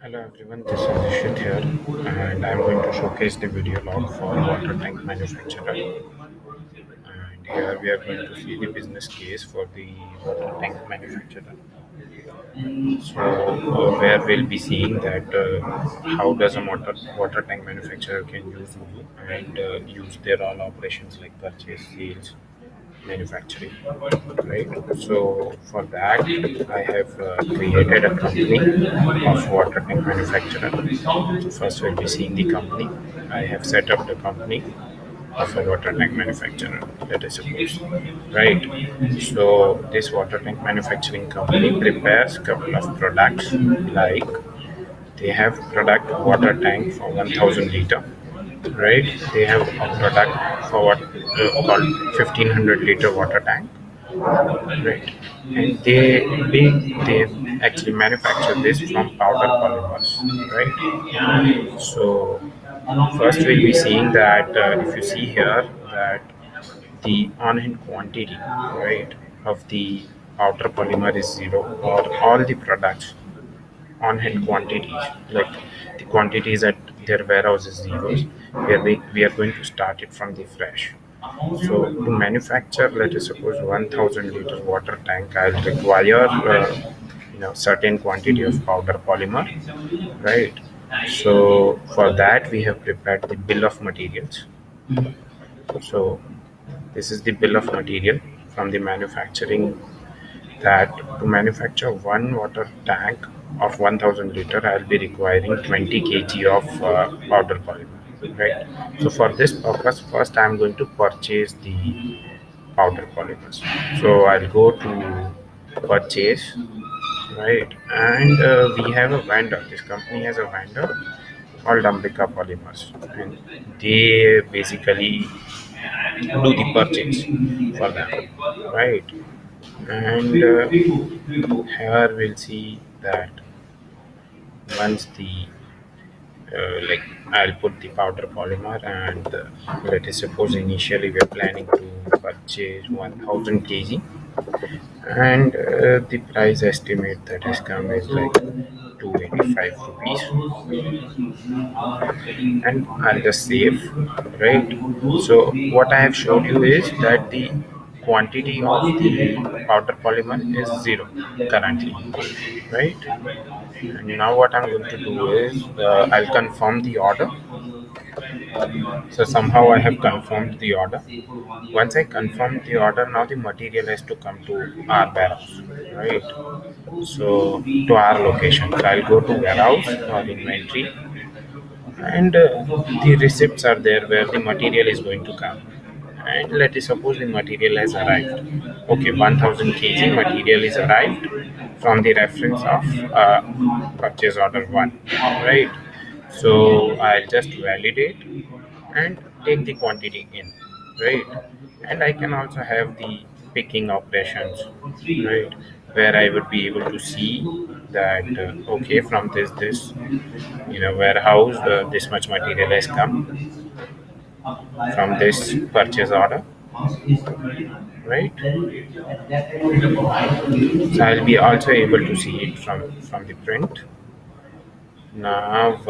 Hello everyone, this is Ishit here, and I'm going to showcase the video log for water tank manufacturer. And here we are going to see the business case for the water tank manufacturer. So where we'll be seeing that how does a water tank manufacturer can use Odoo and use their all operations like purchase, sales, manufacturing, right? So for that I have created a company of water tank manufacturer. So first we'll be seeing the company. I have set up the company of a water tank manufacturer, let us suppose, right? So this water tank manufacturing company prepares couple of products, like they have product water tank for 1000 liter, right? They have a product for what called 1500 liter water tank, right? And they actually manufacture this from powder polymers, right? So first we'll be seeing that if you see here that the on-hand quantity, right, of the powder polymer is zero, or all the products on-hand quantities, like the quantities at their warehouse is zeros. We are going to start it from the fresh. So to manufacture, let us suppose 1000 liter water tank, I'll require certain quantity of powder polymer, right? So for that we have prepared the bill of materials. So this is the bill of material from the manufacturing, that to manufacture one water tank of 1000 liter, I'll be requiring 20 kg of powder polymer, right? So for this purpose, first I'm going to purchase the powder polymers. So I'll go to purchase, right? And we have a vendor. This company has a vendor called Ambika Polymers, and they basically do the purchase for them, right? And here we'll see that once the like I'll put the powder polymer, and let us suppose initially we're planning to purchase 1000 kg, and the price estimate that has come is like 285 rupees, and I'll just save, right? So what I have showed you is that the quantity of the powder polymer is zero currently, right? And now what I'm going to do is I'll confirm the order. So somehow I have confirmed the order. Once I confirm the order, now the material has to come to our warehouse, right? So to our location. So I'll go to warehouse or inventory, and the receipts are there where the material is going to come. And let us suppose the material has arrived. Okay, 1000 kg material is arrived from the reference of purchase order 1, right? So I'll just validate and take the quantity in, right? And I can also have the picking operations, right, where I would be able to see that okay, from this warehouse, this much material has come from this purchase order, right? So I'll be also able to see it from the print. Now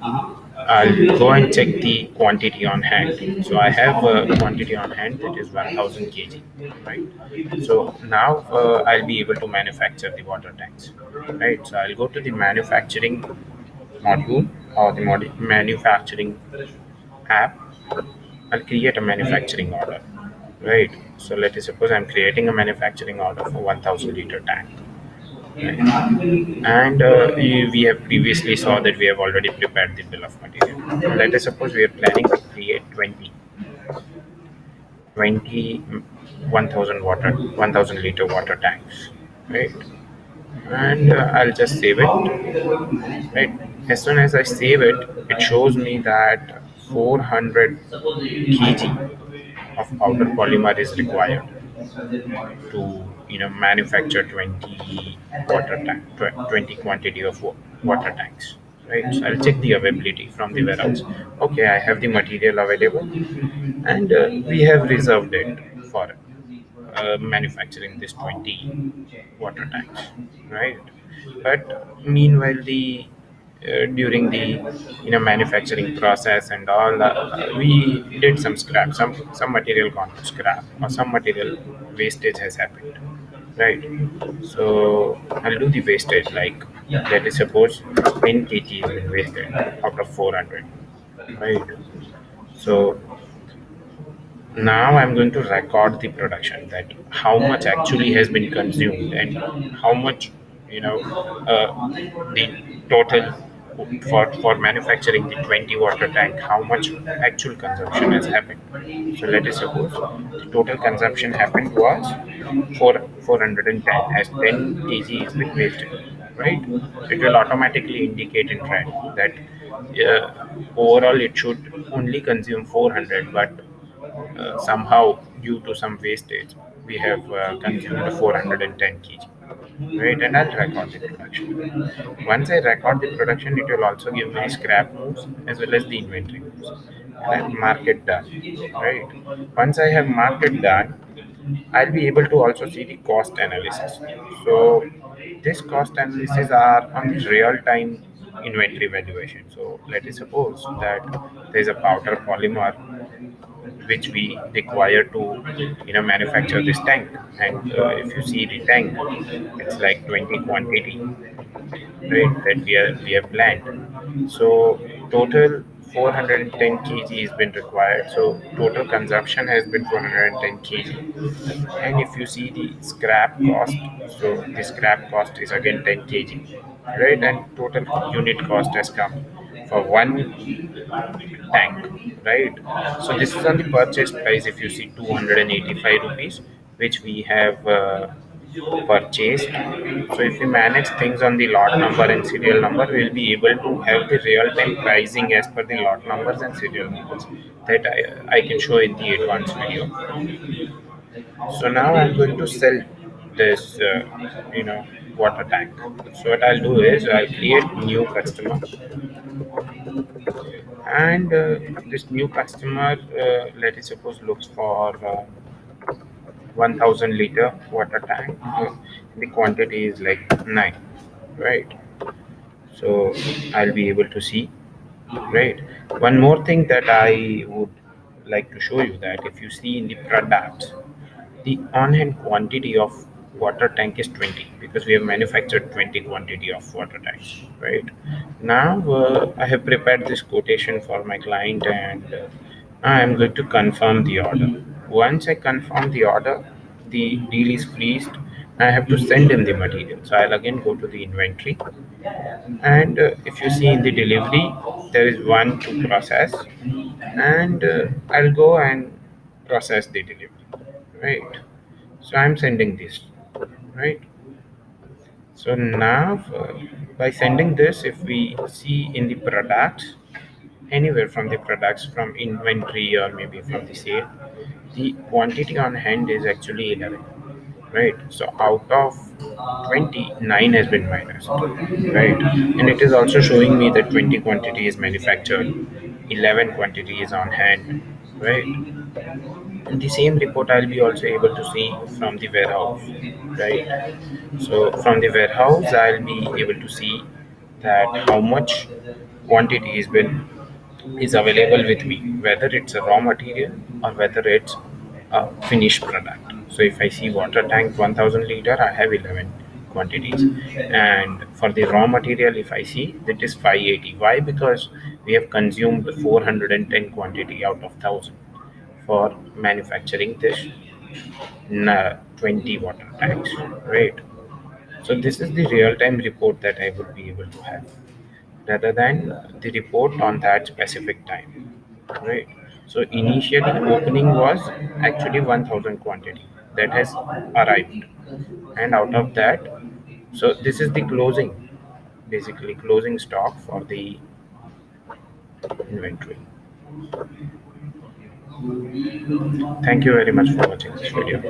I'll go and check the quantity on hand. So I have a quantity on hand that is 1000 kg, right? So now I'll be able to manufacture the water tanks, right? So I'll go to the manufacturing module, or the manufacturing app. I'll create a manufacturing order, right? So let us suppose I'm creating a manufacturing order for 1000 liter tank, right? And we have previously saw that we have already prepared the bill of material. Let us suppose we are planning to create 20 1000 water 1000 liter water tanks, right? And I'll just save it, right? As soon as I save it, it shows me that 400 kg of powder polymer is required to manufacture 20 20 quantity of water tanks, right? So I'll check the availability from the warehouse. Okay, I have the material available, and we have reserved it for manufacturing this 20 water tanks, right? But meanwhile the during the manufacturing process and all, we did some scrap, some material gone to scrap, or some material wastage has happened, right? So I'll do the wastage, like, let us suppose 10 kg has been wasted out of 400, right? So now I'm going to record the production, that how much actually has been consumed and how much, the total for manufacturing the 20 water tank, how much actual consumption has happened. So let us suppose the total consumption happened was 410, as 10 kg has been wasted, right? So it will automatically indicate in trend that overall it should only consume 400, but somehow due to some wastage we have consumed 410 kg, right? And I'll record the production. Once I record the production, it will also give me scrap moves as well as the inventory moves, and I'll mark it done, right? Once I have marked it done, I'll be able to also see the cost analysis. So this cost analysis are on the real time inventory valuation. So let us suppose that there is a powder polymer which we require to manufacture this tank, and if you see the tank, it's like 20 quantity, right, that we have planned. So total 410 kg has been required, so total consumption has been 410 kg. And if you see the scrap cost, so the scrap cost is again 10 kg, right? And total unit cost has come for one tank, right? So this is on the purchase price. If you see 285 rupees, which we have purchased. So if we manage things on the lot number and serial number, we'll be able to have the real-time pricing as per the lot numbers and serial numbers that I can show in the advanced video. So now I'm going to sell this, water tank. So what I'll do is I'll create new customer, and this new customer, let us suppose, looks for 1000 liter water tank. The quantity is like 9, right? So I'll be able to see, right? One more thing that I would like to show you, that if you see in the products, the on-hand quantity of water tank is 20, because we have manufactured 20 quantity of water tanks, right? Now I have prepared this quotation for my client, and I am going to confirm the order. Once I confirm the order, the deal is freezed. I have to send him the material. So I'll again go to the inventory, and if you see in the delivery, there is one to process, and I'll go and process the delivery, right? So I'm sending this, right? So now by sending this, if we see in the products, anywhere from the products, from inventory or maybe from the sale, the quantity on hand is actually 11, right? So out of 29 has been minus, right? And it is also showing me that 20 quantity is manufactured, 11 quantity is on hand, right? And the same report I'll be also able to see from the warehouse, right? So from the warehouse I'll be able to see that how much quantity is available with me, whether it's a raw material or whether it's a finished product. So if I see water tank 1000 liter, I have 11 quantities, and for the raw material, if I see, that is 580. Why? Because we have consumed 410 quantity out of 1000 for manufacturing this 20 water tanks, right? So this is the real-time report that I would be able to have, rather than the report on that specific time, right? So initially opening was actually 1000 quantity that has arrived, and out of that, so this is the closing, basically closing stock for the inventory. Thank you very much for watching this video.